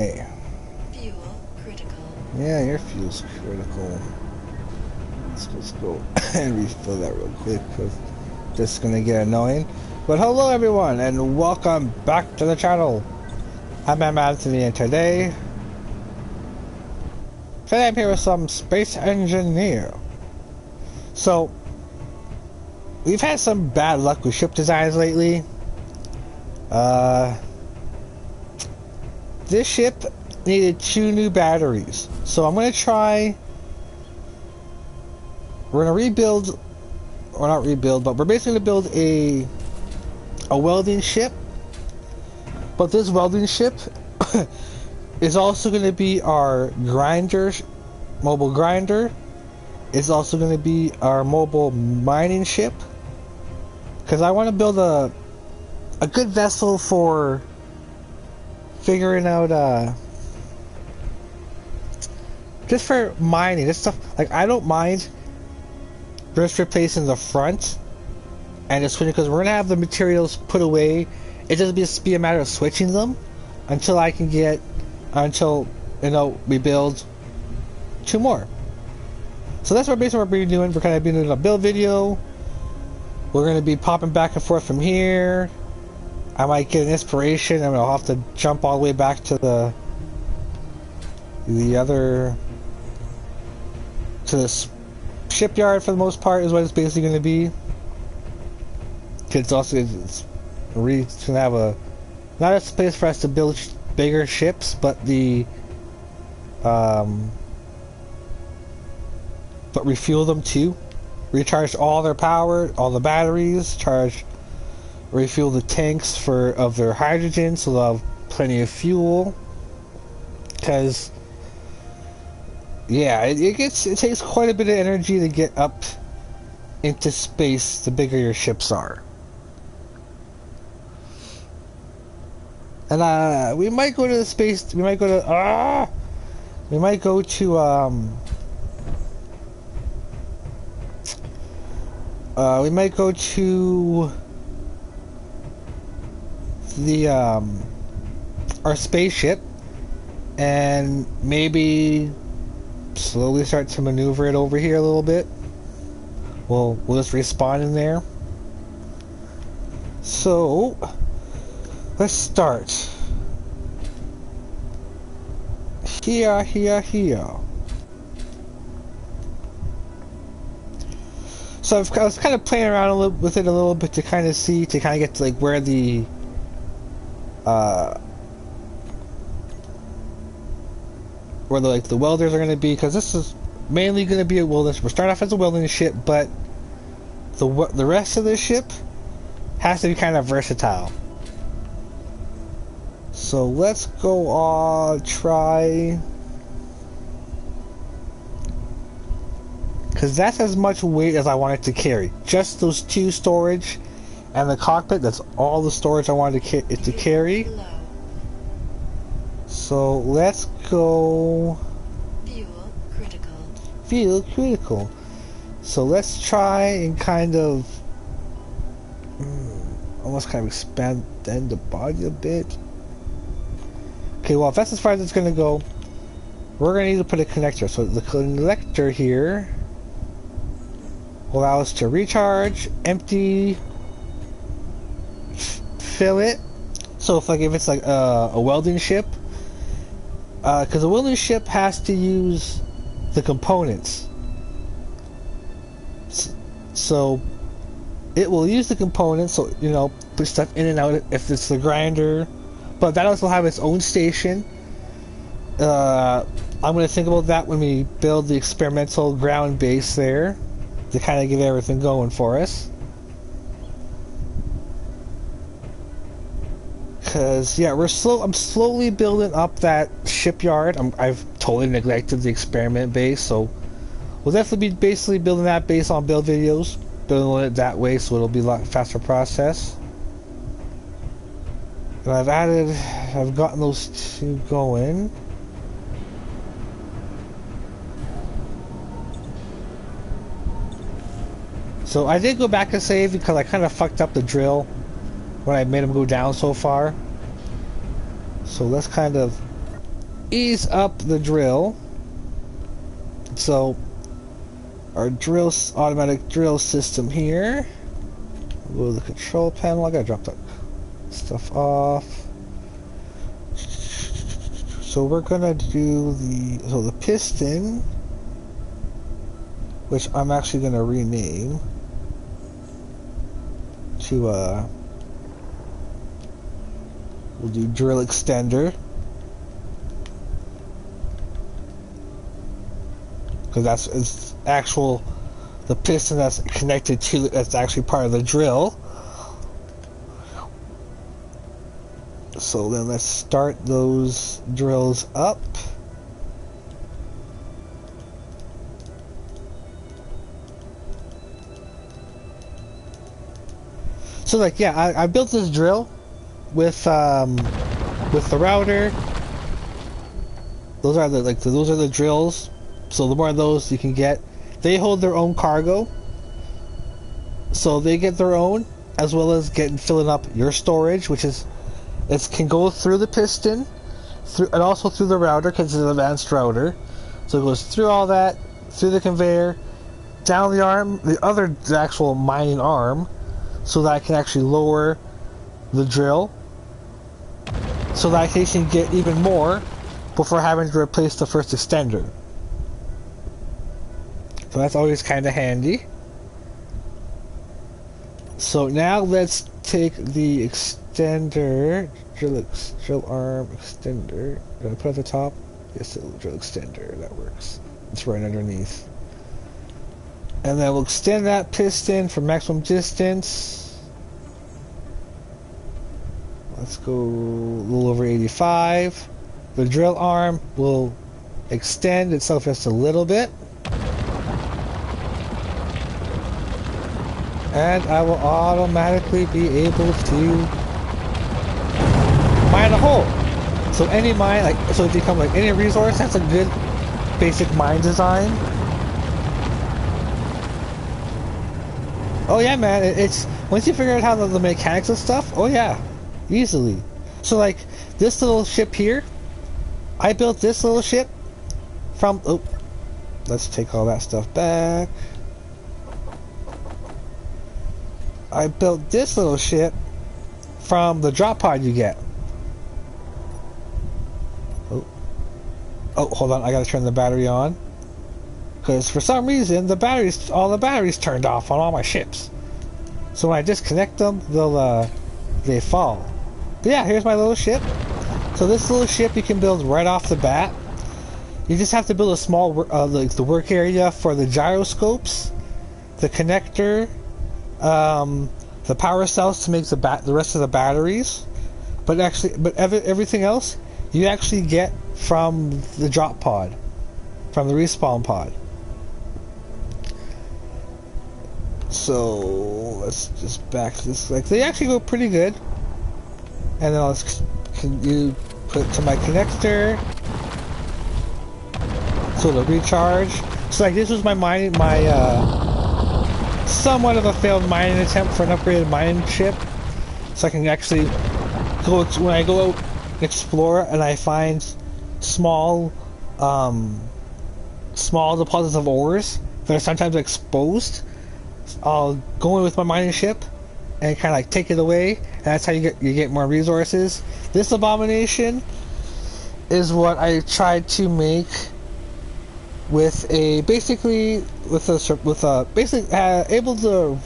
Hey. Fuel critical. Yeah, your fuel's critical. Let's go and refill that real quick because this is gonna get annoying. But hello everyone and welcome back to the channel. I'm AdamAnthony and today I'm here with some space engineer. So we've had some bad luck with ship designs lately. This ship needed 2 new batteries. So I'm gonna try. We're gonna rebuild, or not rebuild, but we're basically gonna build a welding ship. But this welding ship is also gonna be our grinder, mobile grinder. It's also gonna be our mobile mining ship. Because I want to build a good vessel for figuring out just for mining. This stuff, like, I don't mind just replacing the front and just switching, because we're gonna have the materials put away. It just be a matter of switching them until I can get we build 2 more. So that's basically what we're doing. We're kind of doing a build video. We're gonna be popping back and forth from here. I might get an inspiration and I'll have to jump all the way back to the shipyard for the most part is what it's basically going to be. It's going to have not a space for us to build bigger ships, but but refuel them too. Recharge all their power, all the batteries, refuel the tanks of their hydrogen so they'll have plenty of fuel. Because yeah, it takes quite a bit of energy to get up into space the bigger your ships are. And we might go to the space. We might go to we might go to the our spaceship and maybe slowly start to maneuver it over here a little bit. We'll just respawn in there. So let's start here. So I was kind of playing around with it a little bit to kind of get to like where the welders are going to be, because this is mainly going to be we're starting off as a welding ship, but the rest of the ship has to be kind of versatile. So let's go try, because that's as much weight as I want it to carry. Just those 2 storage and the cockpit, that's all the storage I wanted it to carry. So let's go fuel critical. So let's try and kind of expand the body a bit. Okay, well, if that's as far as it's gonna go, we're gonna need to put a connector. So the connector here will allow us to recharge, empty, fill it. So if it's like a welding ship, because a welding ship has to use the components, so it will use the components. So put stuff in and out if it's the grinder, but that also have its own station. I'm going to think about that when we build the experimental ground base there, to kind of get everything going for us. Because yeah, I'm slowly building up that shipyard. I've totally neglected the experiment base, so we'll definitely be basically building that base on build videos, building it that way, so it'll be a lot faster process. And I've gotten those 2 going. So I did go back and save because I kind of fucked up the drill when I made them go down so far. So let's kind of ease up the drill. So our automatic drill system here. Go to the control panel. I gotta drop that stuff off. So we're gonna do the piston, which I'm actually gonna rename to we'll do drill extender, because it's actual the piston that's connected to that's actually part of the drill. So then let's start those drills up. So like, yeah, I built this drill with the router. Those are the drills. So the more of those you can get, they hold their own cargo. So they get their own, as well as filling up your storage, which is it can go through the piston, and also through the router because it's an advanced router. So it goes through all that, through the conveyor, down the arm, the actual mining arm, so that I can actually lower the drill, so that I can get even more before having to replace the first extender. So that's always kind of handy. So now let's take the extender, drill arm extender. Did I put it at the top? Yes, it'll drill extender. That works. It's right underneath. And then we'll extend that piston for maximum distance. Let's go a little over 85. The drill arm will extend itself just a little bit. And I will automatically be able to mine a hole. So any mine, so it becomes like any resource, that's a good basic mine design. Oh yeah, man, it's once you figure out how the mechanics of stuff, oh yeah, easily. So like this little ship here, I built this little ship from, let's take all that stuff back. I built this little ship from the drop pod you get. Oh, hold on, I gotta turn the battery on. Because for some reason, all the batteries turned off on all my ships. So when I disconnect them, they fall. But yeah, here's my little ship. So this little ship you can build right off the bat. You just have to build a small, like the work area for the gyroscopes, the connector, the power cells to make the rest of the batteries. But everything else you actually get from the drop pod, from the respawn pod. So let's just back this. Like they actually go pretty good. And then you put it to my connector, so it'll recharge. So like this was my somewhat of a failed mining attempt for an upgraded mining ship. So I can actually go when I go out and explore and I find small deposits of ores that are sometimes exposed. I'll go in with my mining ship and kind of like take it away, and that's how you get more resources. This abomination is what I tried to make with basically able to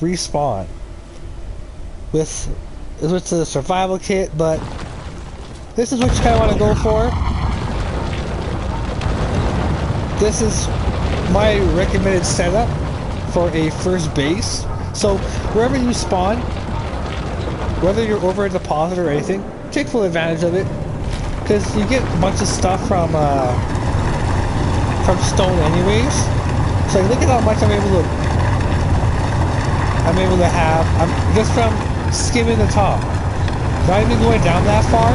respawn with the survival kit, but this is what you kind of want to go for. This is my recommended setup for a first base. So wherever you spawn, whether you're over a deposit or anything, take full advantage of it, because you get a bunch of stuff from stone anyways. So look at how much I'm able to have. I'm just from skimming the top, not even going down that far,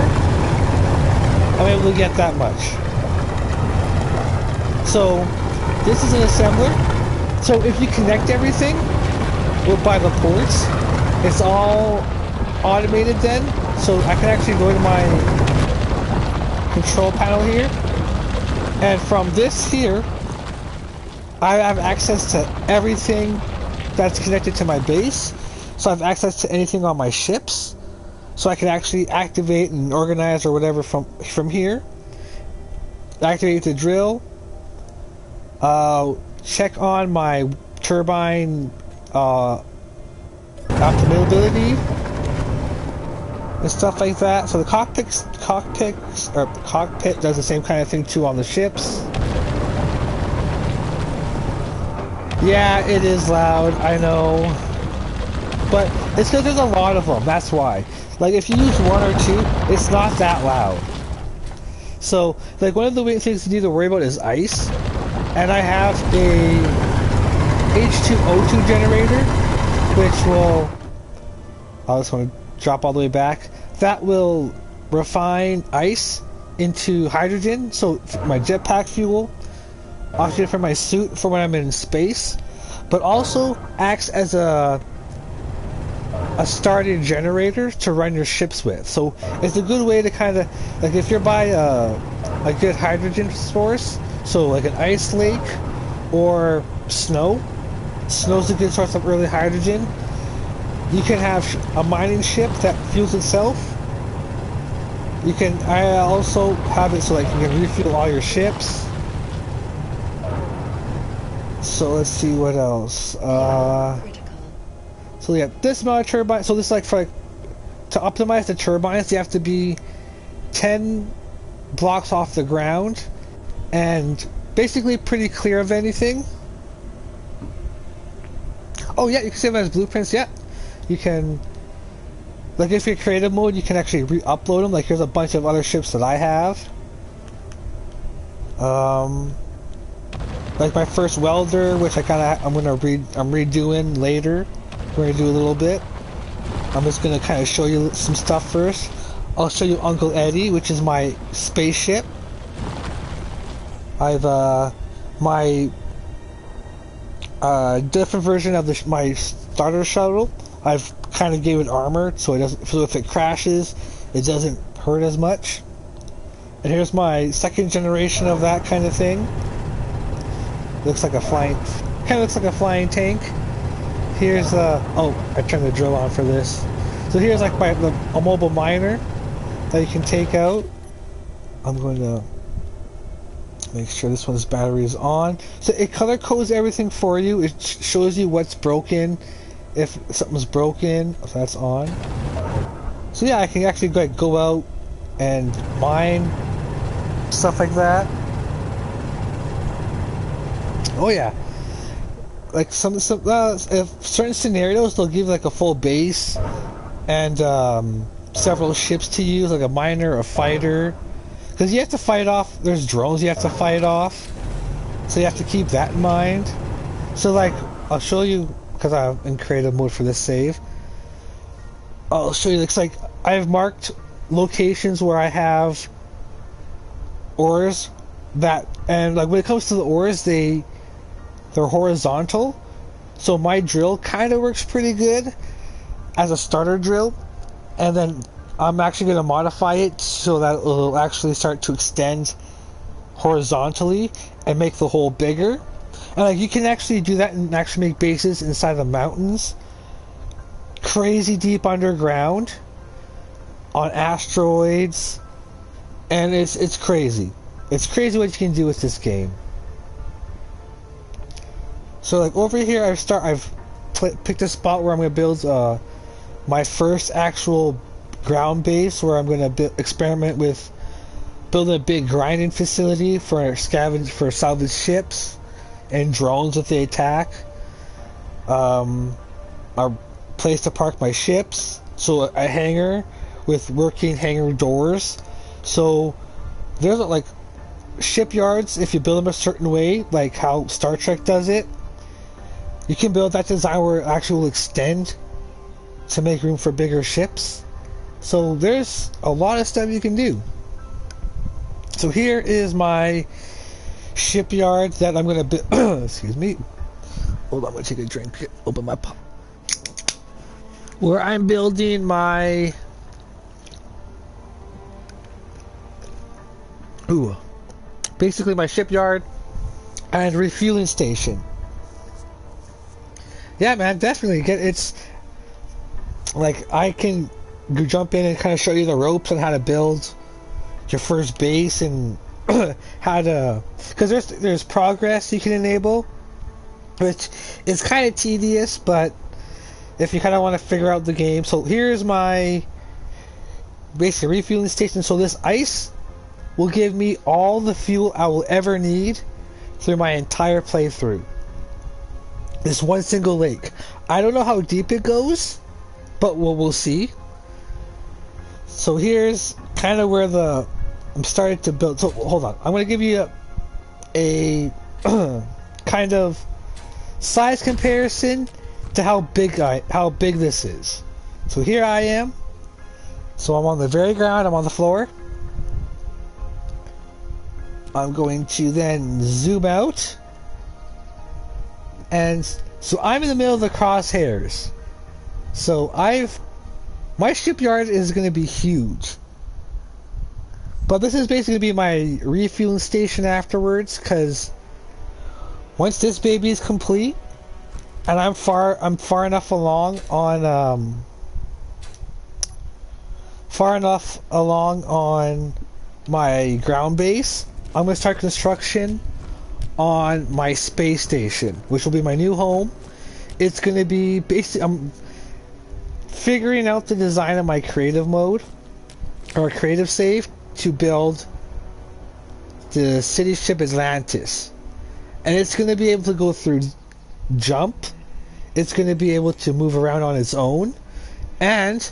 I'm able to get that much. So this is an assembler. So if you connect everything by the ports, it's all automated then. So I can actually go to my control panel here And from this here, I have access to everything that's connected to my base. So I have access to anything on my ships. So I can actually activate and organize or whatever from here. Activate the drill. Check on my turbine optimability and stuff like that. So the cockpit does the same kind of thing too on the ships. Yeah, it is loud, I know, but it's because there's a lot of them. That's why. Like if you use one or two, it's not that loud. So like one of the things you need to worry about is ice, and I have a H2O2 generator, which will, I just want to drop all the way back. That will refine ice into hydrogen, so my jetpack fuel, oxygen for my suit for when I'm in space, but also acts as a starting generator to run your ships with. So it's a good way to kind of, like if you're by a good hydrogen source, so like an ice lake or snow. Snow's a good source of early hydrogen. You can have a mining ship that fuels itself. You can, I also have it so like you can refuel all your ships. So let's see what else. So yeah, this amount of turbine. So this like for like to optimize the turbines, you have to be 10 blocks off the ground and basically pretty clear of anything. Oh yeah, you can save them as blueprints. Yeah, you can. Like if you're creative mode, you can actually re-upload them. Like here's a bunch of other ships that I have. Like my first welder, which I'm redoing later. We're gonna do a little bit. I'm just gonna kind of show you some stuff first. I'll show you Uncle Eddie, which is my spaceship. I've my different version of my starter shuttle. I've kind of gave it armor so it doesn't. So if it crashes, it doesn't hurt as much. And here's my second generation of that kind of thing. Looks like a flying, kind of looks like a flying tank. Here's oh, I turned the drill on for this. So here's like a mobile miner that you can take out. I'm going to make sure this one's battery is on. So it color codes everything for you. It shows you what's broken, if something's broken, if that's on. So yeah, I can actually like go out and mine stuff like that. Oh yeah, like some if certain scenarios they'll give like a full base and several ships to use, like a miner, a fighter, because you have to fight off. There's drones you have to fight off, so you have to keep that in mind. So like I'll show you, because I'm in creative mode for this save. I'll show you. Looks like I've marked locations where I have ores that, and like when it comes to the ores, they're horizontal, so my drill kind of works pretty good as a starter drill, and then I'm actually going to modify it so that it'll actually start to extend horizontally and make the hole bigger. And like you can actually do that and actually make bases inside the mountains, crazy deep underground, on asteroids, and it's crazy. It's crazy what you can do with this game. So like over here, I've picked a spot where I'm going to build my first actual ground base, where I'm going to experiment with building a big grinding facility for salvage ships and drones if they attack. A place to park my ships, so a hangar with working hangar doors. So there's like shipyards, if you build them a certain way, like how Star Trek does it, you can build that design where it actually will extend to make room for bigger ships. So there's a lot of stuff you can do. So here is my shipyard that I'm going to build. Excuse me. Hold on, I'm going to take a drink. Open my pop. Where I'm building my... basically my shipyard and refueling station. Yeah, man, definitely. It's like I can jump in and kind of show you the ropes on how to build your first base and how to, because there's progress you can enable, which is kind of tedious, but if you kind of want to figure out the game. So here's my basically refueling station. So this ice will give me all the fuel I will ever need through my entire playthrough. This one single lake. I don't know how deep it goes, but we'll see. So here's kind of where I'm starting to build. So hold on, I'm going to give you a kind of size comparison to how big this is. So here I am. So I'm on the very ground. I'm on the floor. I'm going to then zoom out, and so I'm in the middle of the crosshairs. So my shipyard is going to be huge. But this is basically going to be my refueling station afterwards, because once this baby is complete, and I'm far enough along on my ground base, I'm going to start construction on my space station, which will be my new home. It's going to be basically, I'm figuring out the design of my creative mode, or creative save, to build the city ship Atlantis. And it's going to be able to go through jump. It's going to be able to move around on its own. And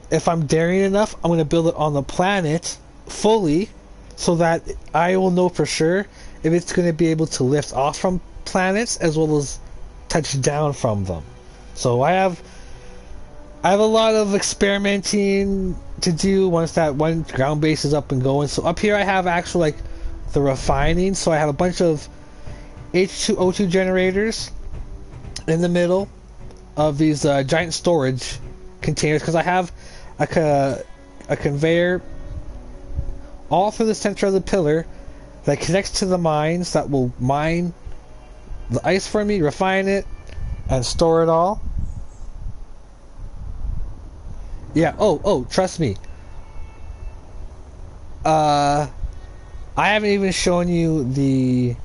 if I'm daring enough, I'm going to build it on the planet fully, so that I will know for sure if it's going to be able to lift off from planets as well as touch down from them. So I have a lot of experimenting to do once that one ground base is up and going. So up here I have actually like the refining. So I have a bunch of H2O2 generators in the middle of these giant storage containers, because I have a conveyor all through the center of the pillar that connects to the mines that will mine the ice for me, refine it, and store it all. Yeah, oh, trust me. I haven't even shown you the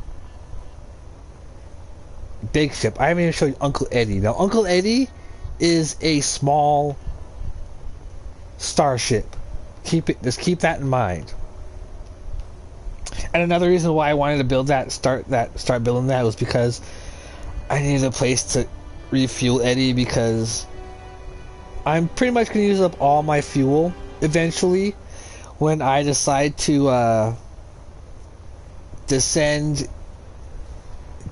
big ship. I haven't even shown you Uncle Eddie. Now, Uncle Eddie is a small starship. Just keep that in mind. And another reason why I wanted to build start building that was because I needed a place to refuel Eddie, because I'm pretty much going to use up all my fuel eventually when I decide to descend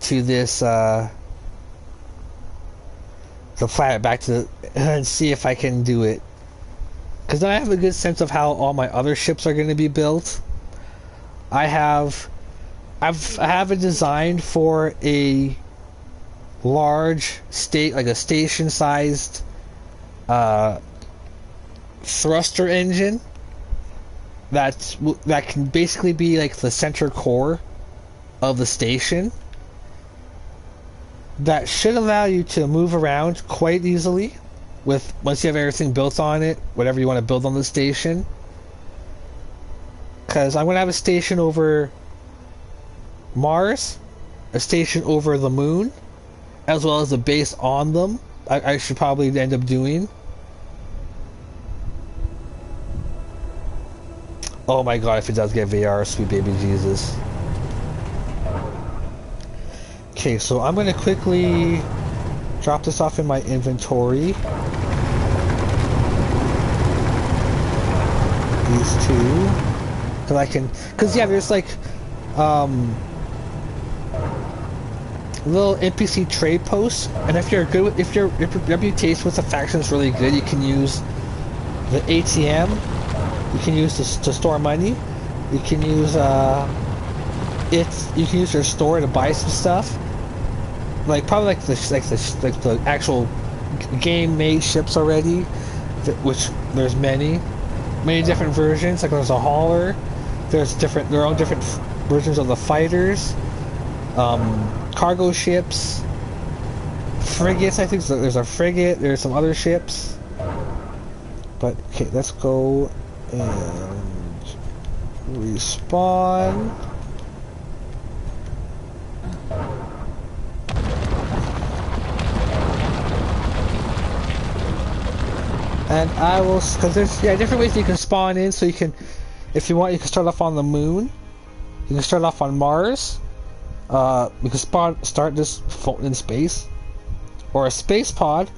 to this the planet back to and see if I can do it, because then I have a good sense of how all my other ships are going to be built. I have a design for a large like a station-sized thruster engine that can basically be like the center core of the station, that should allow you to move around quite easily once you have everything built on it, whatever you want to build on the station. Because I'm going to have a station over Mars, a station over the moon, as well as a base on them. I should probably end up doing. Oh my god, if it does get VR, sweet baby Jesus. Okay, so I'm going to quickly drop this off in my inventory. These two. Because yeah, there's like little NPC trade posts, and if your reputation with the faction is really good, you can use the ATM. You can use this to store money. You can use you can use your store to buy some stuff. Like probably like the actual game-made ships already, which there's many different versions. Like there's a hauler, There's different, there are all different versions of the fighters, cargo ships, frigates. I think there's a frigate. There's some other ships. But okay, let's go and respawn. And I will, because there's different ways you can spawn in. So you can, if you want, you can start off on the moon. You can start off on Mars. You can start just floating in space, or a space pod.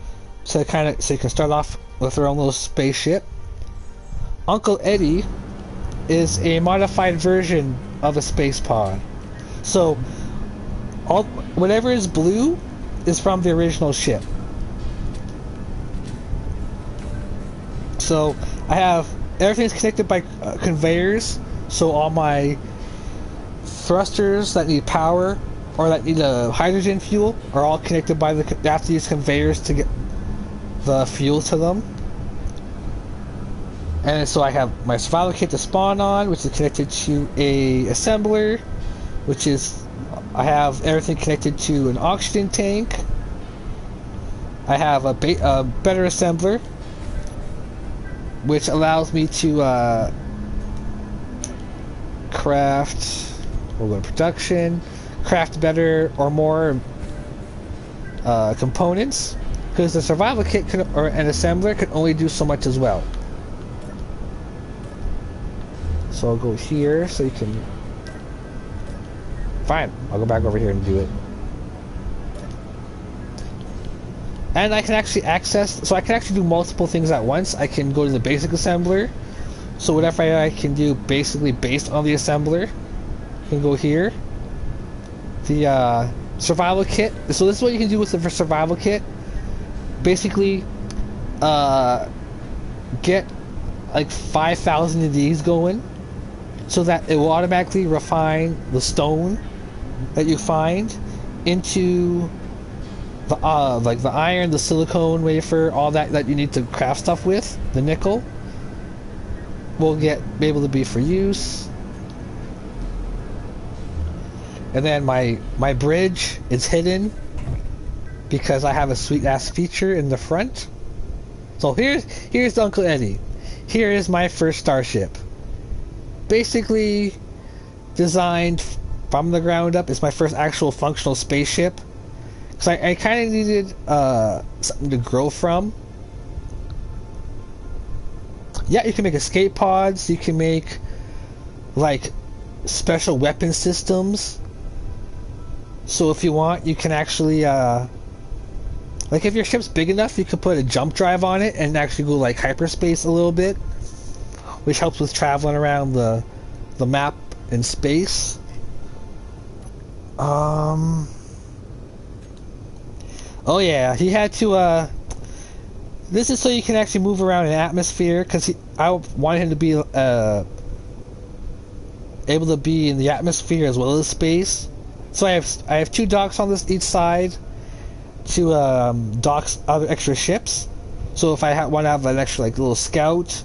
So you can start off with your own little spaceship. Uncle Eddie is a modified version of a space pod. So whatever is blue is from the original ship. So I have everything's connected by conveyors. So all my thrusters that need power or that need a hydrogen fuel are all connected by they have to use conveyors to get the fuel to them. And so I have my survival kit to spawn on, which is connected to a assembler, which is I have everything connected to an oxygen tank. I have a better assembler, which allows me to craft, we'll go to production, craft better or more components, because the survival kit or an assembler can only do so much as well. So I'll go here so you can, fine, I'll go back over here and do it. And I can actually so I can actually do multiple things at once. I can go to the basic assembler. So whatever I can do basically based on the assembler, I can go here. The survival kit. So this is what you can do with the survival kit. Basically, get like 5,000 of these going, so that it will automatically refine the stone that you find into the like the iron, the silicone wafer, all that you need to craft stuff with. The nickel will be able to be for use. And then my bridge is hidden because I have a sweet ass feature in the front. So here's Uncle Eddie. Here is my first starship. Basically designed from the ground up. It's my first actual functional spaceship. So I kind of needed something to grow from. Yeah, you can make escape pods. You can make like special weapon systems. So if you want, you can actually like if your ship's big enough, you could put a jump drive on it and actually go like hyperspace a little bit, which helps with traveling around the map in space. Oh yeah, he had to this is so you can actually move around in atmosphere, because I wanted him to be able to be in the atmosphere as well as space. So I have two docks on each side to dock other extra ships. So if I want to have an extra like little scout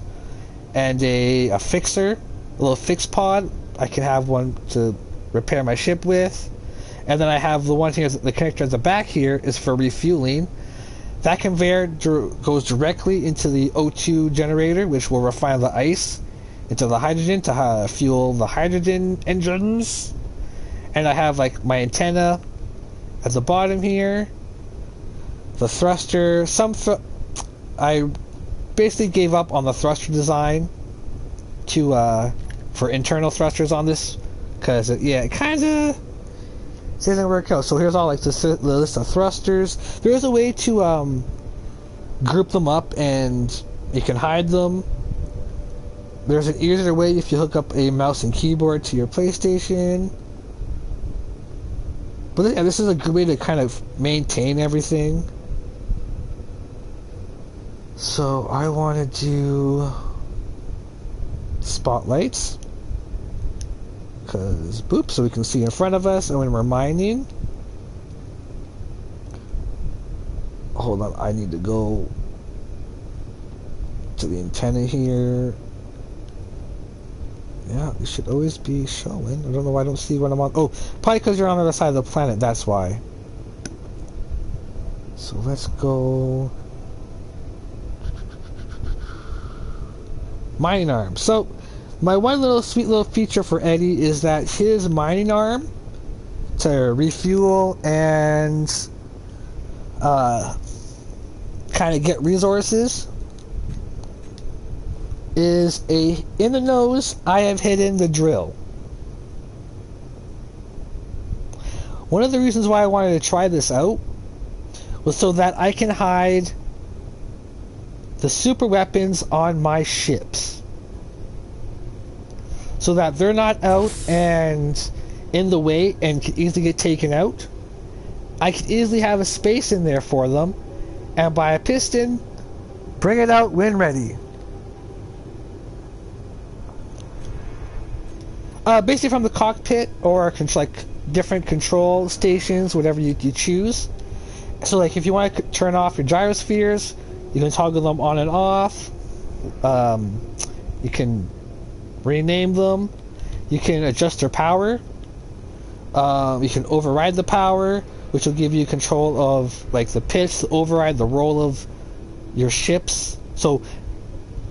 and a fixer, a little fix pod, I can have one to repair my ship with. And then I have the one here, the connector at the back here is for refueling. That conveyor goes directly into the O2 generator, which will refine the ice into the hydrogen to fuel the hydrogen engines. And I have like my antenna at the bottom here, the thruster. I basically gave up on the thruster design for internal thrusters on this, because it kind of doesn't work out. So here's all like the list of thrusters. There is a way to group them up and you can hide them. There's an easier way if you hook up a mouse and keyboard to your PlayStation. But yeah, this is a good way to kind of maintain everything. So I want to do spotlights, because boop, so we can see in front of us and when we're mining. Hold on, I need to go to the antenna here. Yeah, you should always be showing. I don't know why I don't see when I'm on. Oh, probably because you're on the other side of the planet, that's why. So let's go. Mining arm. So, my one little sweet little feature for Eddie is that his mining arm to refuel and kind of get resources is in the nose. I have hidden the drill. One of the reasons why I wanted to try this out was so that I can hide the super weapons on my ships, so that they're not out and in the way and can easily get taken out. I could easily have a space in there for them, and buy a piston, bring it out when ready. Basically from the cockpit or like different control stations, whatever you choose. So like if you want to turn off your gyrospheres, you can toggle them on and off. You can rename them. You can adjust their power. You can override the power, which will give you control of like the pitch, override the roll of your ships. So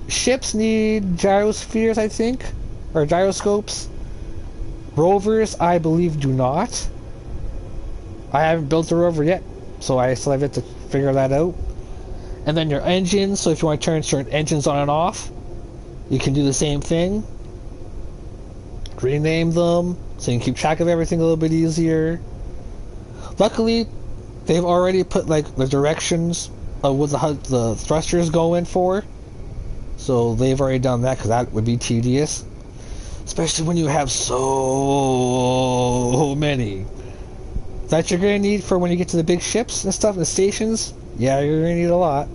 ships need gyrospheres, I think, or gyroscopes. Rovers, I believe, do not. I haven't built a rover yet, so I still have to figure that out. And then your engines, so if you want to turn certain engines on and off, you can do the same thing. Rename them, so you can keep track of everything a little bit easier. Luckily, they've already put like the directions of what the thrusters go in for. So they've already done that, because that would be tedious. Especially when you have so many that you're going to need for when you get to the big ships and stuff, the stations. Yeah, you're going to need a lot.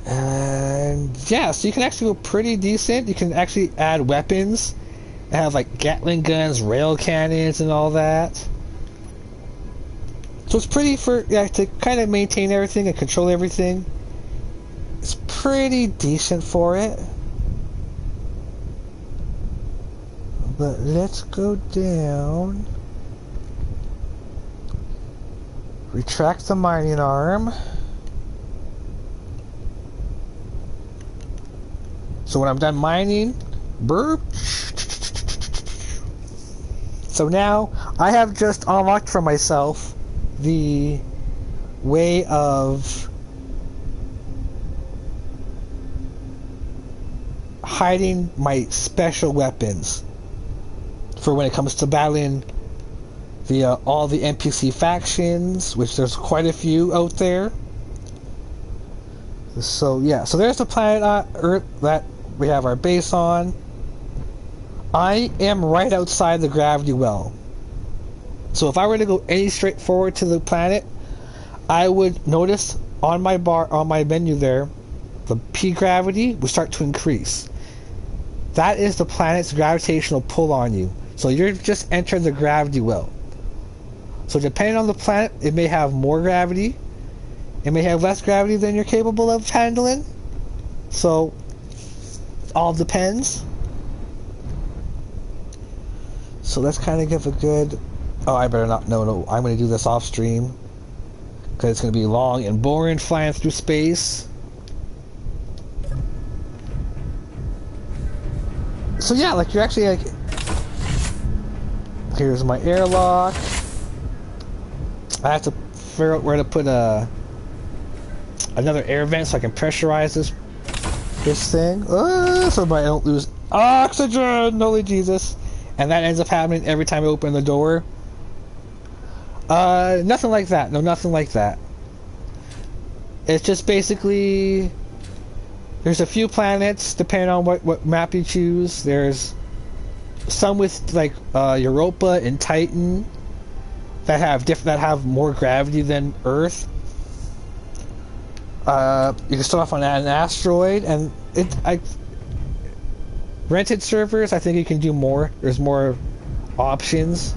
And yeah, so you can actually go pretty decent. You can actually add weapons and have like Gatling guns, rail cannons, and all that. So it's pretty to kind of maintain everything and control everything. It's pretty decent for it. But let's go down. Retract the mining arm. So when I'm done mining, burp. So now I have just unlocked for myself the way of hiding my special weapons for when it comes to battling the all the NPC factions, which there's quite a few out there. So yeah, so there's the planet Earth that we have our base on. I am right outside the gravity well. So if I were to go any straight forward to the planet, I would notice on my menu there, the P gravity would start to increase. That is the planet's gravitational pull on you. So you're just entering the gravity well. So depending on the planet, it may have more gravity. It may have less gravity than you're capable of handling. So it all depends. So let's kind of give a good... Oh, I better not... No, I'm going to do this off stream, because it's going to be long and boring flying through space. So yeah, like you're actually like... Here's my airlock. I have to figure out where to put another air vent so I can pressurize this thing. So I don't lose oxygen! Holy Jesus. And that ends up happening every time I open the door. Nothing like that. No, nothing like that. It's just basically... There's a few planets, depending on what map you choose. There's some with, like, Europa and Titan that have more gravity than Earth. You can start off on an asteroid, and rented servers, I think you can do more. There's more options.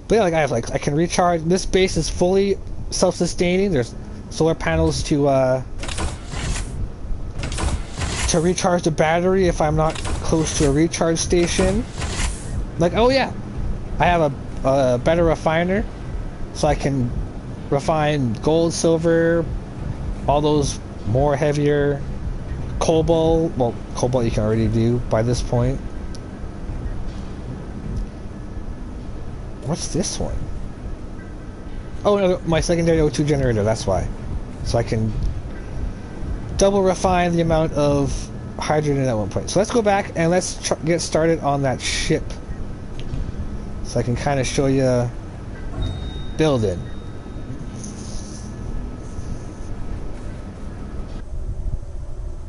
But yeah, I can recharge. This base is fully self-sustaining. There's solar panels to to recharge the battery if I'm not close to a recharge station. Like, oh yeah, I have a better refiner, so I can refine gold, silver, all those more heavier cobalt. Well, cobalt you can already do by this point. What's this one? Oh no, my secondary O2 generator, that's why. So I can double refine the amount of hydrogen at one point. So let's go back and let's get started on that ship. So I can kind of show you building.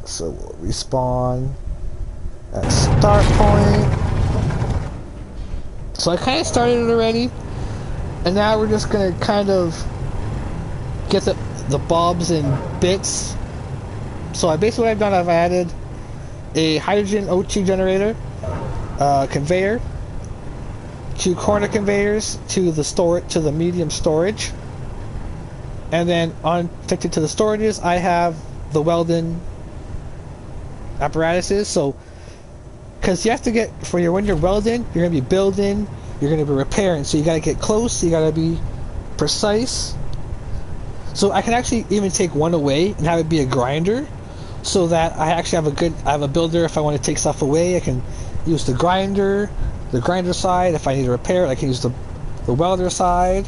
So we'll respawn at start point. So I kind of started it already, and now we're just gonna kind of get the bobs and bits. So basically what I've done, I've added a hydrogen O2 generator, conveyor, 2 corner conveyors to the medium storage, and then connected to the storages I have the welding apparatuses. So because you have to get, when you're welding, you're going to be building, you're going to be repairing, so you got to get close, you got to be precise. So I can actually even take one away and have it be a grinder, so that I actually have a builder. If I want to take stuff away, I can use the grinder side. If I need to repair it, I can use the welder side,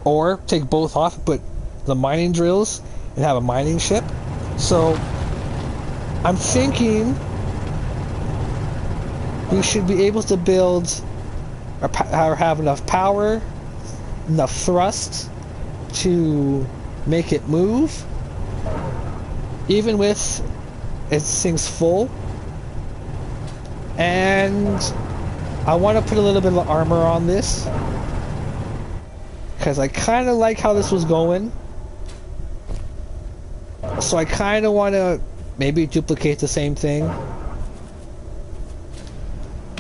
or take both off, put the mining drills, and have a mining ship. So I'm thinking we should be able to build or have enough power, enough thrust to make it move, even with its things full. And I want to put a little bit of armor on this because I kind of like how this was going. So I kind of want to maybe duplicate the same thing.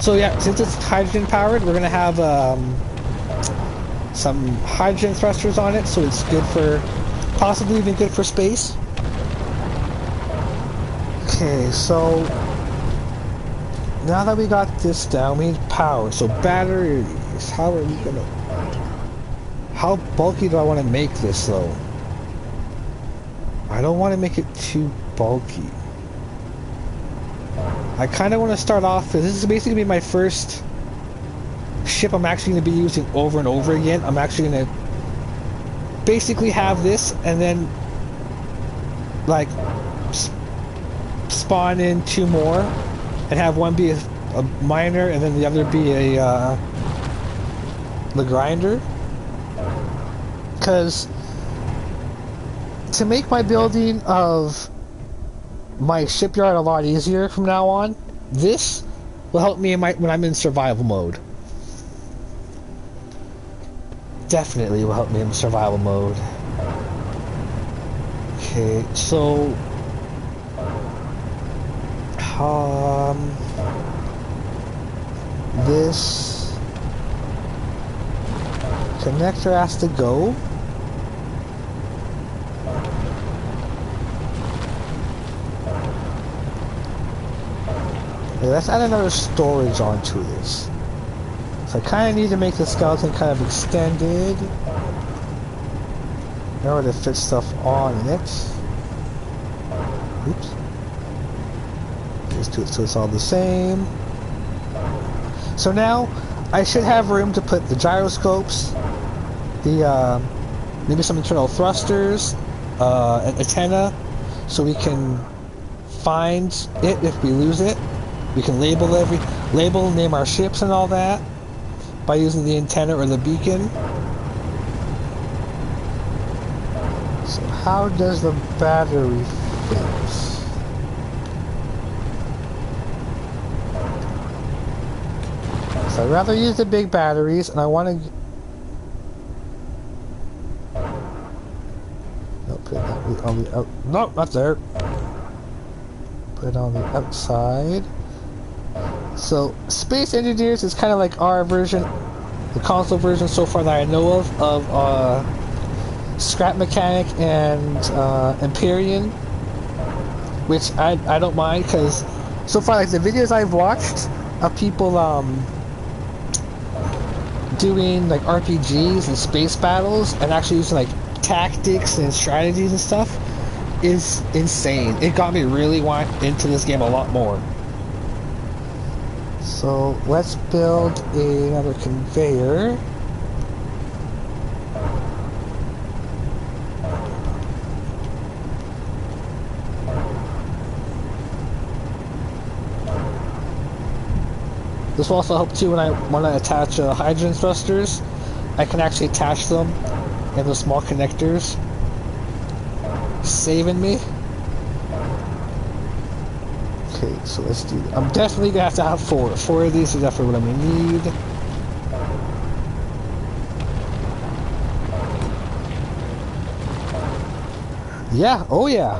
So yeah, since it's hydrogen powered, we're gonna have some hydrogen thrusters on it, so it's good for, possibly even good for space. Okay, so now that we got this down, we need power. So batteries, how are we gonna, how bulky do I want to make this though? I don't want to make it too bulky. I kind of want to start off, because this is basically going to be my first ship I'm actually going to be using over and over again. I'm actually going to basically have this and then like spawn in 2 more and have one be a miner and then the other be the grinder. Because to make my building of my shipyard a lot easier from now on, this will help me when I'm in survival mode. Definitely will help me in survival mode. Okay, so this connector has to go. Okay, let's add another storage onto this. So I kind of need to make the skeleton kind of extended in order to fit stuff on it. Oops. Just do it so it's all the same. So now I should have room to put the gyroscopes, the maybe some internal thrusters, an antenna, so we can find it if we lose it. We can label name our ships and all that by using the antenna or the beacon. So how does the battery fit? So I'd rather use the big batteries, and I want to... No, put it on the out... No, not there. Put it on the outside. So, Space Engineers is kind of like our version, the console version so far that I know of Scrap Mechanic and Empyrean. which I don't mind, because so far, like, the videos I've watched of people doing like RPGs and space battles and actually using like tactics and strategies and stuff is insane. It got me really into this game a lot more. So let's build another conveyor. This will also help too when I attach hydrogen thrusters. I can actually attach them in the small connectors, saving me. Okay, so let's do. I'm definitely gonna have to have four. Four of these is definitely what I'm gonna need. Yeah. Oh yeah.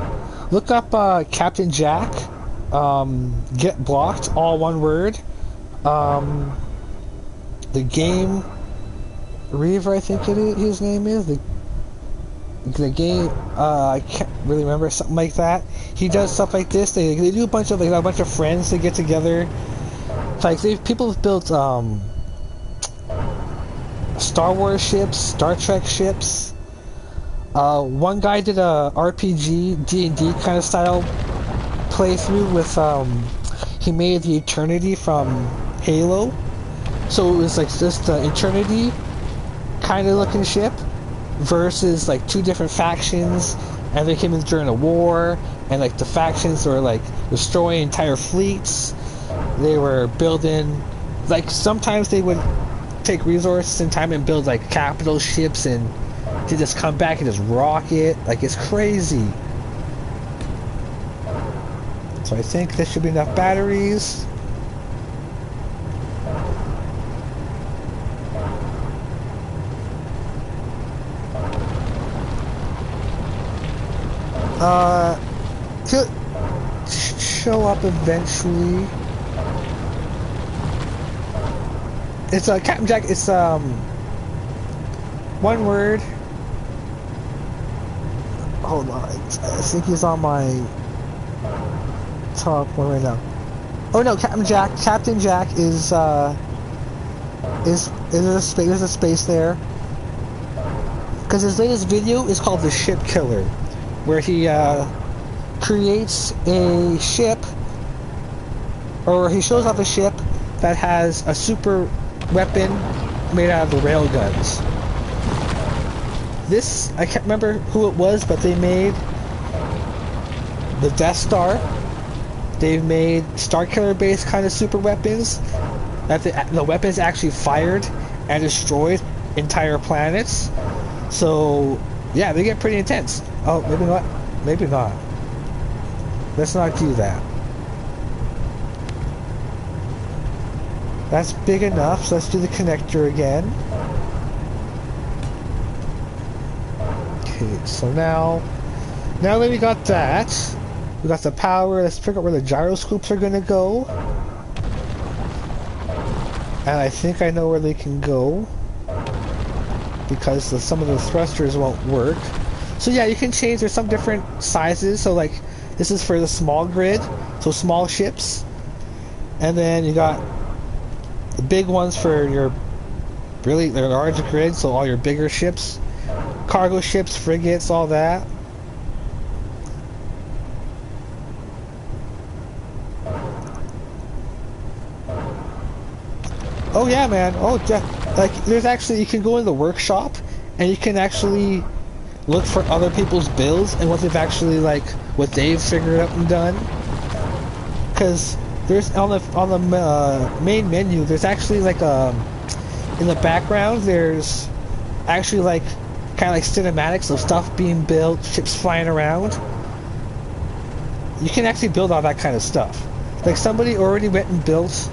Look up Captain Jack. Get blocked. All one word. The game Reaver, I think his name is the game. I can't really remember, something like that. He does stuff like this. They do a bunch of friends that get together. Like people have built Star Wars ships, Star Trek ships. One guy did a RPG D&D kind of style playthrough with he made the Eternity from Halo, so it was like just the Eternity kind of looking ship versus like two different factions, and they came in during a war, and like the factions were like destroying entire fleets. They were building, like, sometimes they would take resources and time and build like capital ships, and to just come back and just rock it. Like, it's crazy. So I think this should be enough batteries. He'll show up eventually. It's Captain Jack. It's one word. Hold on, I think he's on my top one right now. Oh no, Captain Jack. Captain Jack is there's a space there. Because his latest video is called The Ship Killer, where he creates a ship, or he shows off a ship that has a super weapon made out of the railguns. This, I can't remember who it was, but they made the Death Star. They've made Starkiller based kind of super weapons that the weapons actually fired and destroyed entire planets. So yeah, they get pretty intense. Oh, maybe not. Maybe not. Let's not do that. That's big enough, so let's do the connector again. Okay, so now that we got that, we got the power. Let's figure out where the gyroscopes are gonna go. And I think I know where they can go, because some of the thrusters won't work. So yeah, you can change. There's some different sizes. So like, this is for the small grid, so small ships. And then you got the big ones for your really large grid, so all your bigger ships, cargo ships, frigates, all that. Oh yeah, man. Oh yeah. Like, there's actually, you can go in the workshop and you can actually look for other people's builds and what they've actually, like, what they've figured out and done. Because there's on the main menu, there's actually like in the background, there's actually like kind of like cinematics of stuff being built, ships flying around. You can actually build all that kind of stuff. Like, somebody already went and built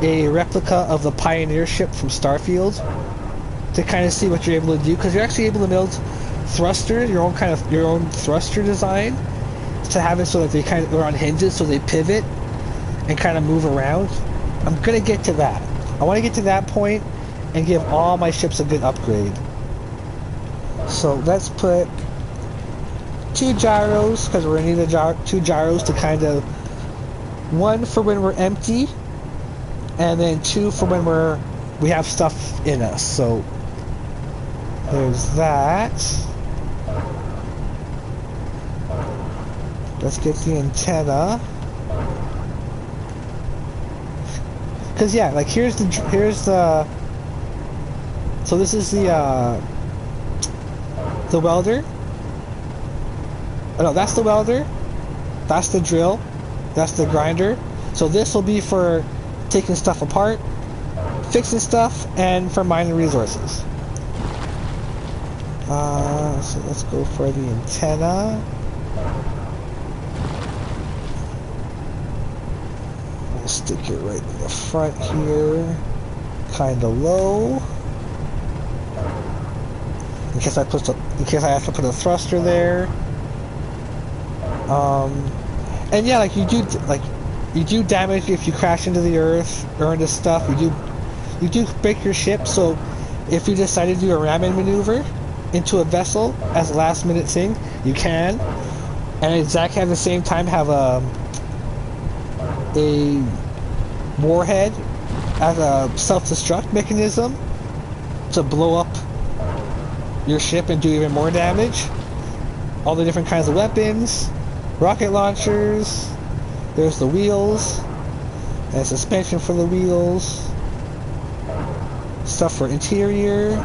a replica of the Pioneer ship from Starfield to kind of see what you're able to do, because you're actually able to build thrusters, your own thruster design, to have it so that they're on hinges, so they pivot and kind of move around. I'm gonna get to that. I want to get to that point and give all my ships a good upgrade. So let's put two gyros, because we're going to need two gyros to kind of... One for when we're empty, and then two for when we have stuff in us. So there's that. Let's get the antenna. Cause yeah, like here's the. So this is the welder. Oh, no, that's the welder. That's the drill. That's the grinder. So this will be for taking stuff apart, fixing stuff, and for mining resources. So let's go for the antenna. We'll stick it right in the front here, kind of low, in case I have to put a thruster there. And yeah, like you do damage if you crash into the earth or into stuff. You do break your ship. So if you decide to do a ramming maneuver into a vessel as a last minute thing, you can. And exactly at the same time have a warhead as a self-destruct mechanism to blow up your ship and do even more damage. All the different kinds of weapons, rocket launchers, there's the wheels, and suspension for the wheels, stuff for interior,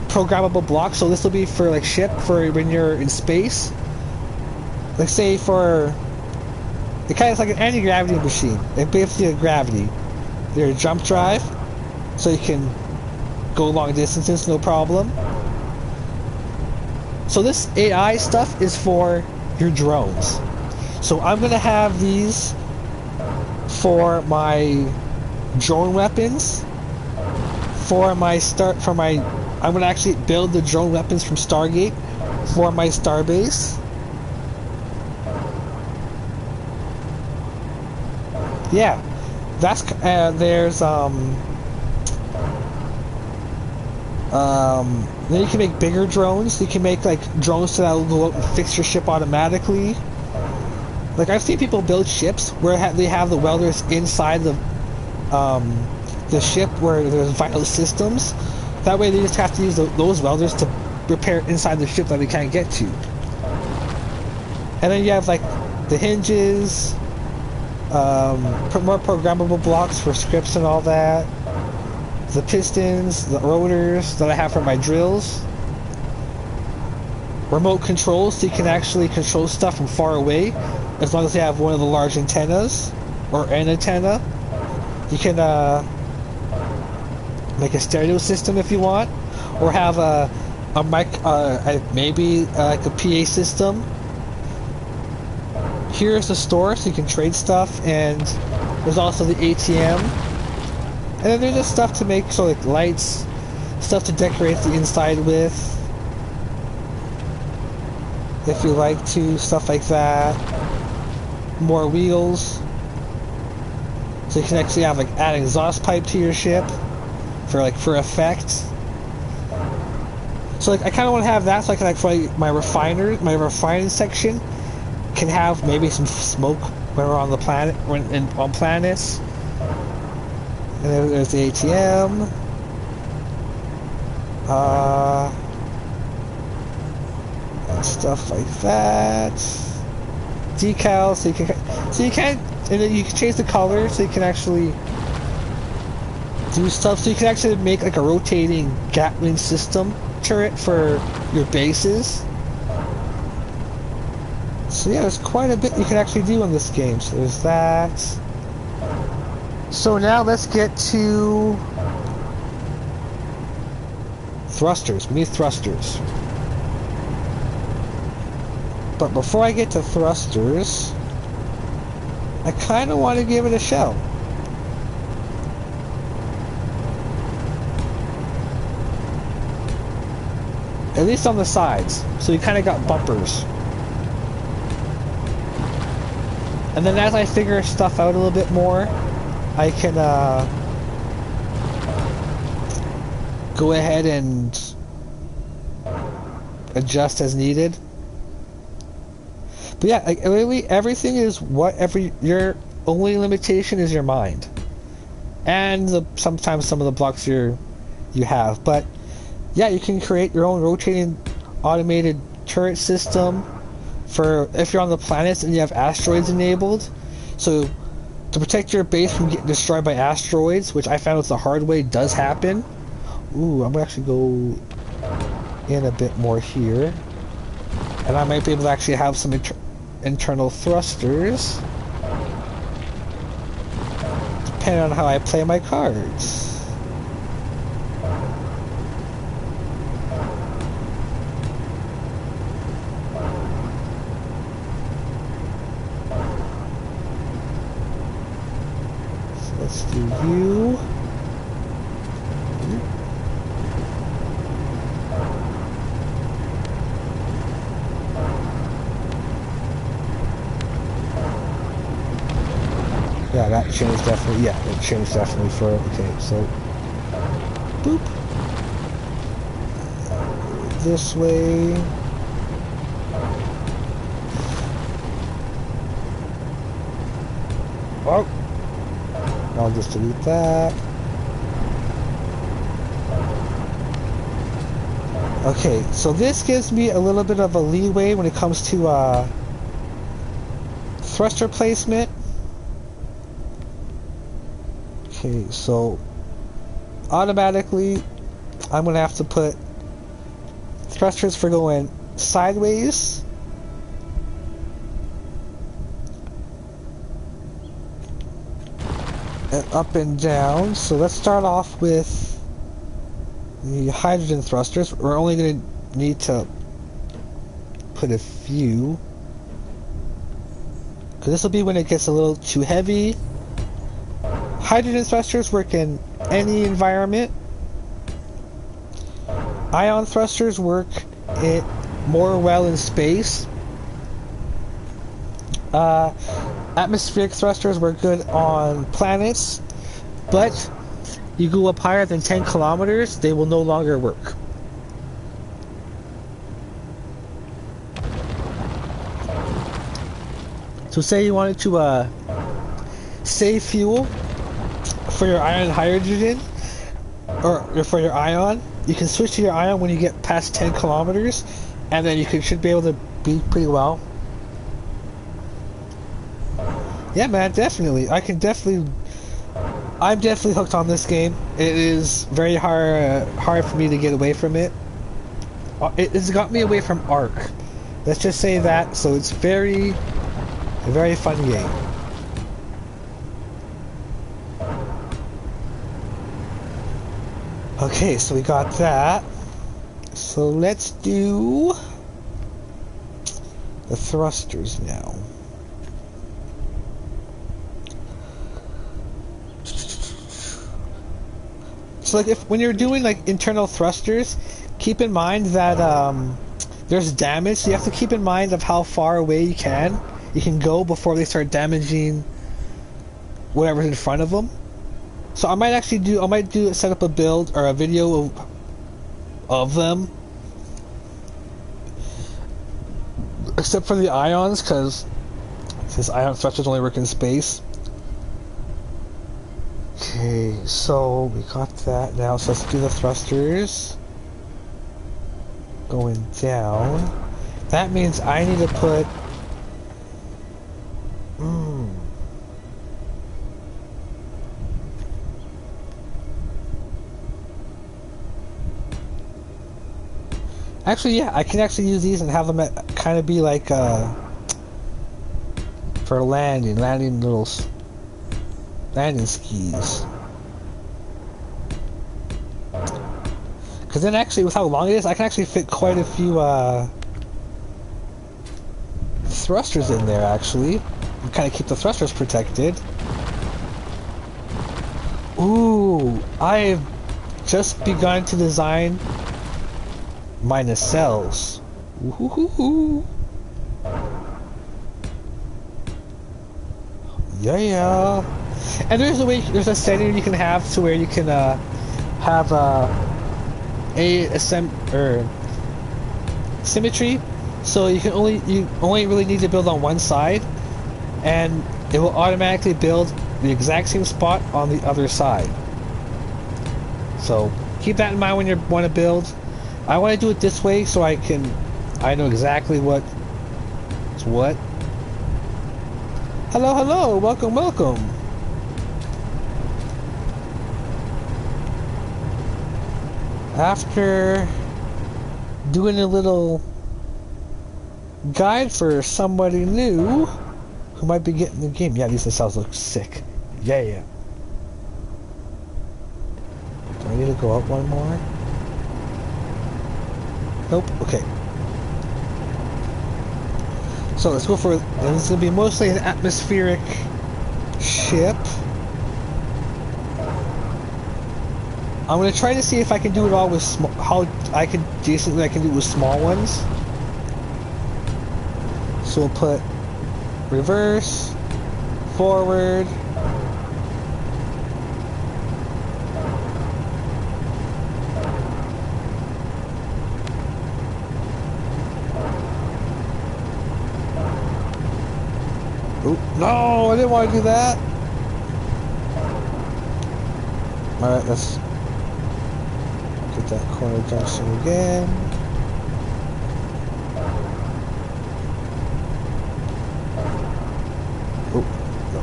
programmable blocks. So this will be for like ship for when you're in space. Like say for, it kind of like an anti-gravity machine. Like basically a gravity. There's a jump drive, so you can go long distances no problem. So this AI stuff is for your drones. So I'm gonna have these for my drone weapons. I'm gonna actually build the drone weapons from Stargate for my starbase. Yeah, that's there's then you can make bigger drones. You can make like drones that will go out and fix your ship automatically. Like I've seen people build ships where they have the welders inside the ship where there's vital systems. That way they just have to use those welders to repair inside the ship that they can't get to. And then you have like the hinges, more programmable blocks for scripts and all that. The pistons, the rotors that I have for my drills. Remote controls, so you can actually control stuff from far away, as long as you have one of the large antennas, or an antenna. You can make a stereo system if you want, or have a mic, maybe like a PA system. Here's the store, so you can trade stuff, and there's also the ATM. And then there's just stuff to make, so like lights, stuff to decorate the inside with, if you like to, stuff like that. More wheels, so you can actually have like add an exhaust pipe to your ship for effect. So like I kind of want to have that, so I can for my refining section can have maybe some smoke when we're on the planet, on planets. And then there's the ATM. And stuff like that. Decals, and then you can change the color, so you can actually do stuff. So you can actually make like a rotating Gatling system turret for your bases. So yeah, there's quite a bit you can actually do in this game. So there's that. So now let's get to thrusters. We need thrusters. But before I get to thrusters, I kind of want to give it a shell. At least on the sides. So you kind of got bumpers. And then as I figure stuff out a little bit more, I can go ahead and adjust as needed. But yeah, like literally everything is whatever your only limitation is your mind, and sometimes some of the blocks you have. But yeah, you can create your own rotating automated turret system for if you're on the planets and you have asteroids enabled. So to protect your base from getting destroyed by asteroids, which I found with the hard way does happen. Ooh, I'm gonna actually go in a bit more here, and I might be able to actually have some internal thrusters, depending on how I play my cards. So let's do you. Yeah, that changed definitely. Yeah, it changed definitely for. Okay, so boop this way. Oh, I'll just delete that. Okay, so this gives me a little bit of a leeway when it comes to thruster placement. Okay, so automatically I'm gonna have to put thrusters for going sideways, and up and down. So let's start off with the hydrogen thrusters. We're only gonna need to put a few, because this will be when it gets a little too heavy. Hydrogen thrusters work in any environment. Ion thrusters work more well in space. Atmospheric thrusters work good on planets, but you go up higher than 10 kilometers, they will no longer work. So say you wanted to save fuel for your ion hydrogen, or for your ion, you can switch to your ion when you get past 10 kilometers, and then you should be able to beat pretty well. Yeah, man, definitely. I'm definitely hooked on this game. It is very hard for me to get away from it. It's got me away from Ark. Let's just say that. So it's a very fun game. Okay, so we got that. So let's do the thrusters now. So like when you're doing like internal thrusters, keep in mind that there's damage, so you have to keep in mind of how far away you can go before they start damaging whatever's in front of them. So I might set up a build or a video of them, except for the ions, because since ion thrusters only work in space. Okay, so we got that now. So let's do the thrusters going down. That means I need to put Actually, yeah, I can actually use these and have them kind of be like for landing little landing skis. Because then actually, with how long it is, I can actually fit quite a few thrusters in there, actually. And kind of keep the thrusters protected. Ooh, I've just begun to design my nacelles. Ooh. Yeah. And there's a setting you can have to where you can have symmetry So you only really need to build on one side, and it will automatically build the exact same spot on the other side. So keep that in mind when you want to build. I want to do it this way so I know exactly what's what. Hello, hello, welcome, welcome. After doing a little guide for somebody new who might be getting the game. Yeah, these cells look sick. Yeah. Do I need to go up one more? Nope. Okay. So let's go for. This is gonna be mostly an atmospheric ship. I'm gonna try to see if I can do it all with how I can do it with small ones. So we'll put reverse, forward. Oop, no, I didn't want to do that. Alright, let's get that corner junction again. Oh, no.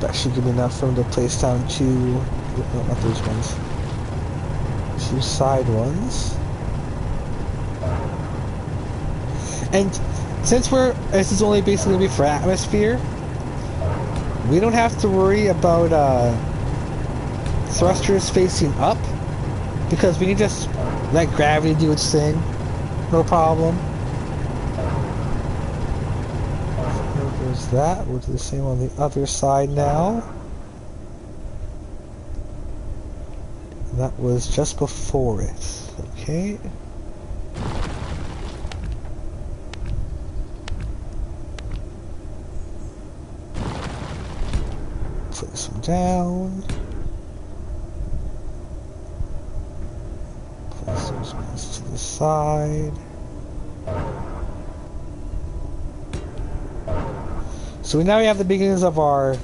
That should give me enough room to place down two, no, not those ones, two side ones. And since this is only basically going to be for atmosphere, we don't have to worry about thrusters facing up, because we can just let gravity do its thing, no problem. So there's that. We'll do the same on the other side now. That was just before it. Okay. Place them down. Place those ones to the side. So now we have the beginnings of our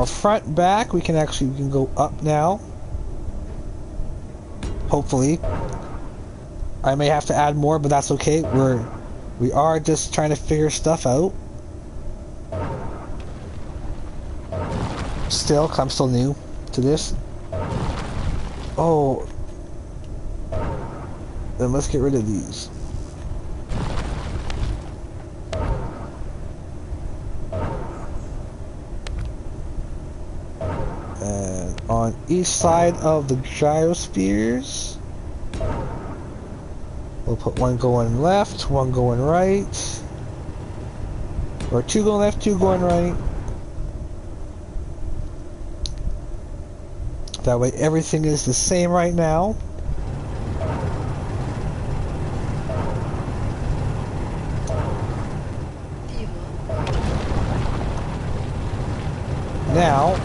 front and back. We can go up now. Hopefully. I may have to add more, but that's okay. We are just trying to figure stuff out. Still, 'cause I'm still new to this. Oh. Then let's get rid of these. And on each side of the gyrospheres, we'll put one going left, one going right. Or two going left, two going right. That way everything is the same right now. Now,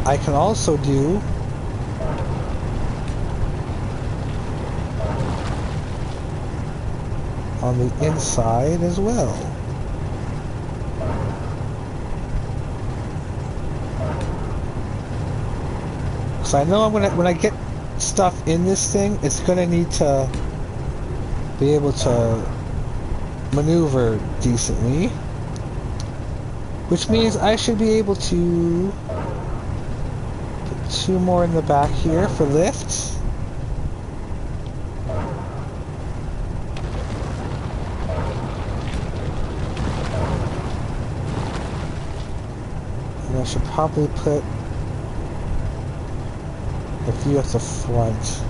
I can also do on the inside as well. So I know when I get stuff in this thing, it's gonna need to be able to maneuver decently, which means I should be able to put two more in the back here for lifts. And I should probably put a few at the front.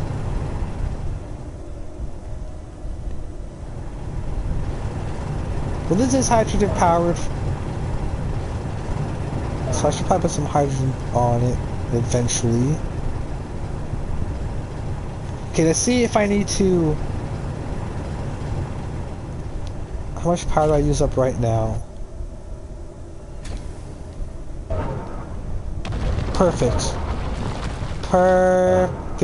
But this is hydrogen powered, so I should probably put some hydrogen on it eventually. Okay, let's see if I need to. How much power do I use up right now? Perfect. Perfect.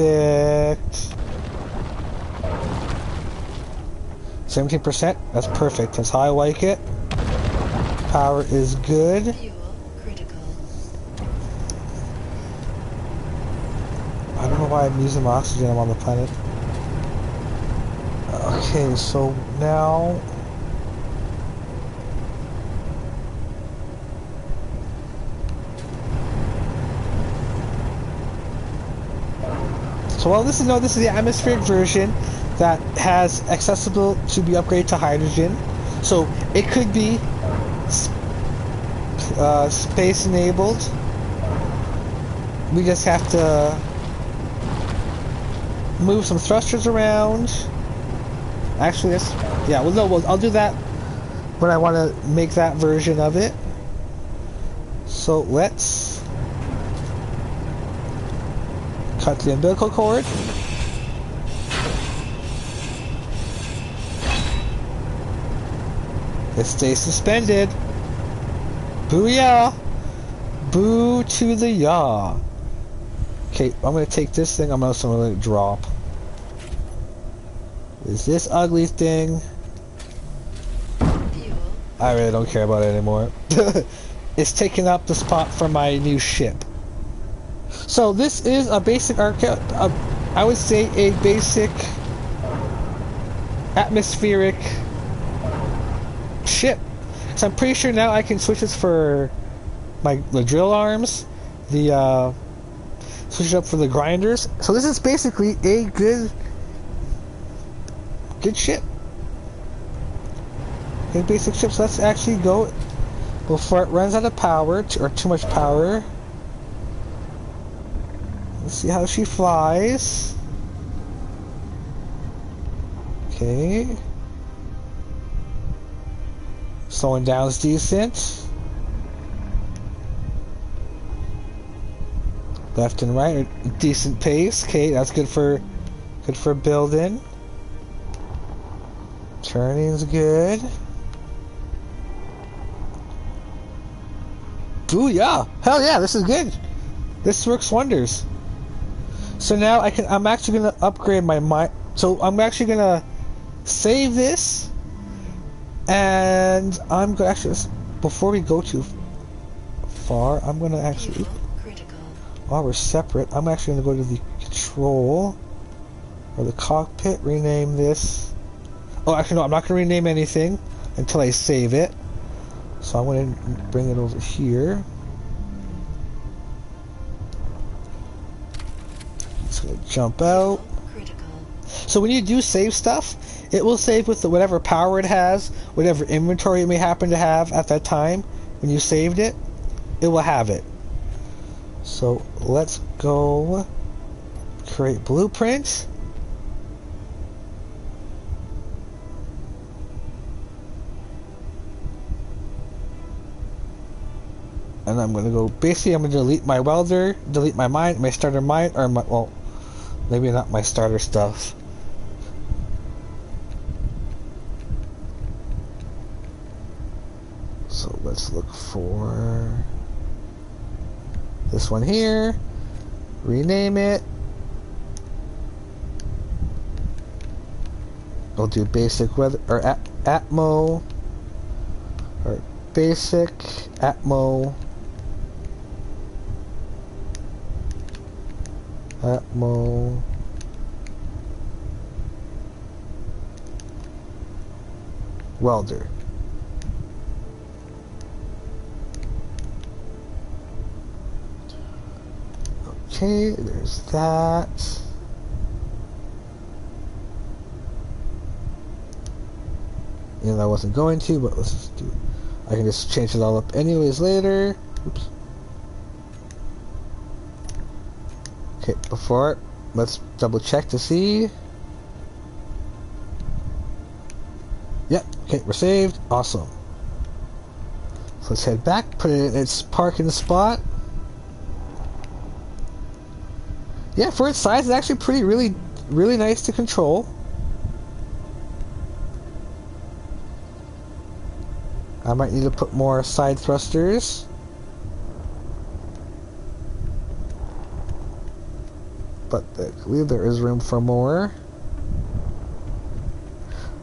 17%? That's perfect. That's how I like it. Power is good. Fuel critical. I don't know why I'm using my oxygen. I'm on the planet. Okay, so now... So well, this is the atmospheric version that has accessible to be upgraded to hydrogen. So it could be space enabled. We just have to move some thrusters around. Actually, I'll do that when I want to make that version of it. So let's cut the umbilical cord. It stays suspended. Booyah! Boo to the yaw. Okay, I'm gonna take this thing. I'm also gonna let it drop. Is this ugly thing? Fuel. I really don't care about it anymore. It's taking up the spot for my new ship. So this is a basic I would say a basic atmospheric ship. So I'm pretty sure now I can switch this for the drill arms, switch it up for the grinders. So this is basically a good ship. Good basic ship. So let's actually go before it runs out of power or too much power. Let's see how she flies. Okay. Slowing down is decent. Left and right are decent pace. Okay, that's good for building. Turning's good. Booyah! Hell yeah, this is good. This works wonders. So now I'm actually gonna upgrade my mine. So I'm actually gonna save this, and I'm gonna actually, before we go too far, I'm gonna actually, Critical. while we're separate, I'm actually gonna go to the control or the cockpit. Rename this. Oh, actually no, I'm not gonna rename anything until I save it. So I'm gonna bring it over here. Jump out. Critical. So when you do save stuff, it will save with whatever power it has, whatever inventory it may happen to have at that time. When you saved it, it will have it. So let's go create blueprint. And I'm going to go, basically I'm going to delete my welder, delete my mine, my starter mine, or my, well, maybe not my starter stuff. So let's look for this one here, rename it. We'll do basic weather, or Atmo, or basic Atmo. Atmo welder. Okay, there's that. And I wasn't going to, but let's just do it. I can just change it all up anyways later. Oops. Okay, before, let's double check to see. Yep, okay, we're saved. Awesome. So let's head back, put it in its parking spot. Yeah, for its size, it's actually really nice to control. I might need to put more side thrusters. but I believe there is room for more.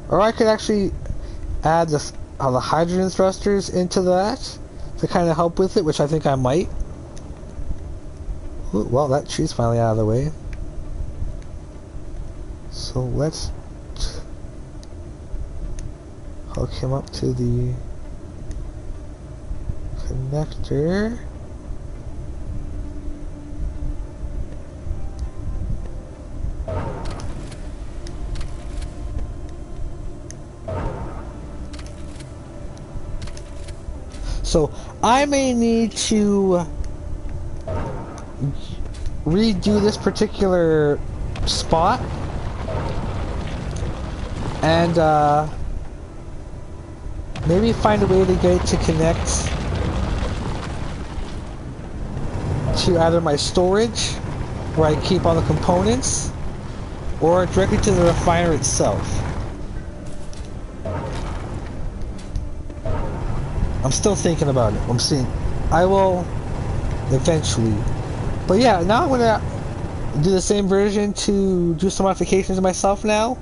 Or I could actually add the hydrogen thrusters into that to kind of help with it, which I think I might. Ooh, well, that tree's finally out of the way. So let's hook him up to the connector. So I may need to redo this particular spot and maybe find a way to get it to connect to either my storage where I keep all the components or directly to the refiner itself. I'm still thinking about it. I will eventually. But yeah, now I'm gonna do the same version to do some modifications myself now.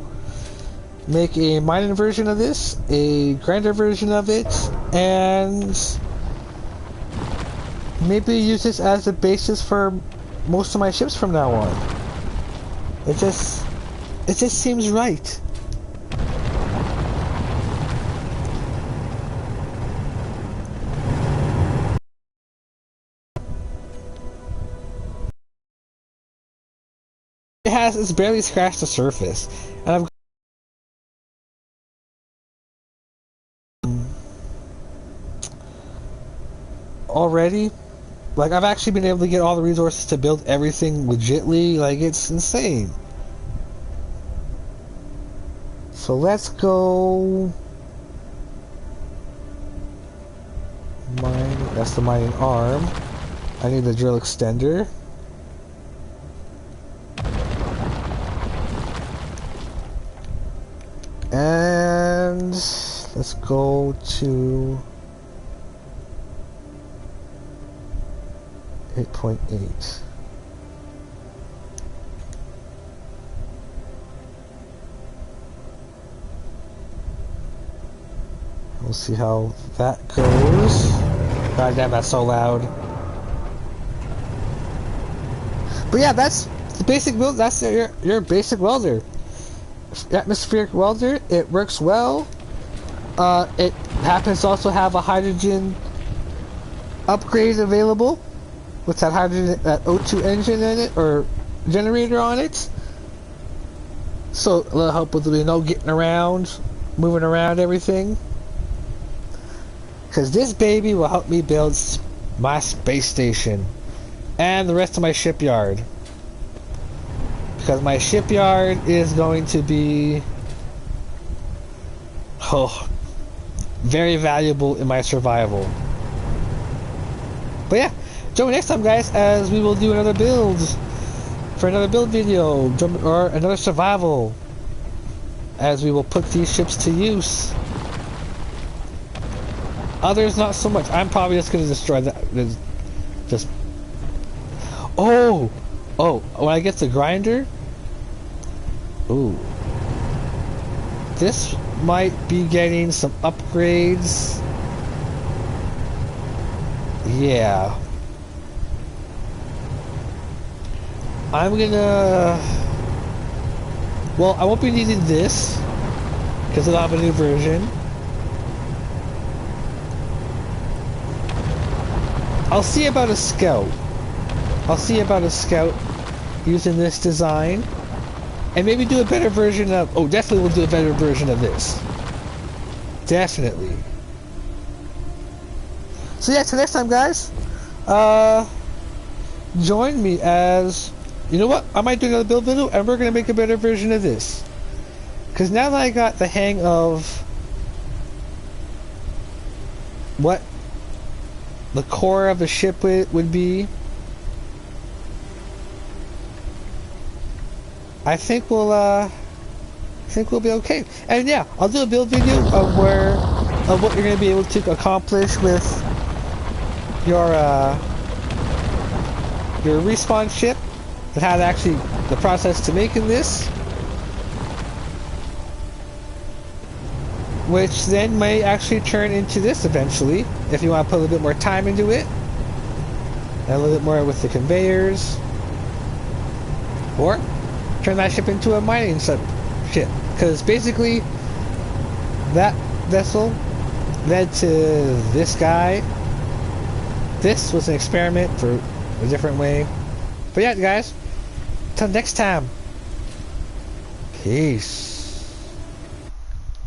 Make a mining version of this, a grinder version of it, and maybe use this as the basis for most of my ships from now on. It just seems right. It's barely scratched the surface, and already, like, I've actually been able to get all the resources to build everything legitly. Like, it's insane. So let's go mine. That's the mining arm. I need the drill extender. And let's go to 8.8. We'll see how that goes. God damn, that's so loud. But yeah, that's the basic build. That's your basic welder. Atmospheric welder. It works well. It happens to also have a hydrogen upgrade available with that hydrogen, that O2 engine in it, or generator on it. So it'll help with, you know, getting around, moving around everything. Because this baby will help me build my space station and the rest of my shipyard. Because my shipyard is going to be very valuable in my survival. But yeah, join me next time, guys, as we will do another build for another build video, or another survival, as we will put these ships to use. Others not so much. I'm probably just going to destroy that. Just oh, when I get the grinder. Ooh. This might be getting some upgrades. Yeah. I'm gonna... Well, I won't be needing this, because it'll have a new version. I'll see about a scout. Using this design. And maybe do a better version of... Oh, definitely we'll do a better version of this. Definitely. So yeah, till next time, guys. Join me as... You know what? I might do another build video, and we're going to make a better version of this. Because now that I got the hang of... what the core of a ship would be... I think we'll be okay. And yeah, I'll do a build video of what you're gonna be able to accomplish with your respawn ship, and how to actually the process to making this, which then may actually turn into this eventually, if you want to put a little bit more time into it, and a little bit more with the conveyors, or turn that ship into a mining ship, because basically that vessel led to this guy. This was an experiment for a different way. But yeah, guys, till next time, peace.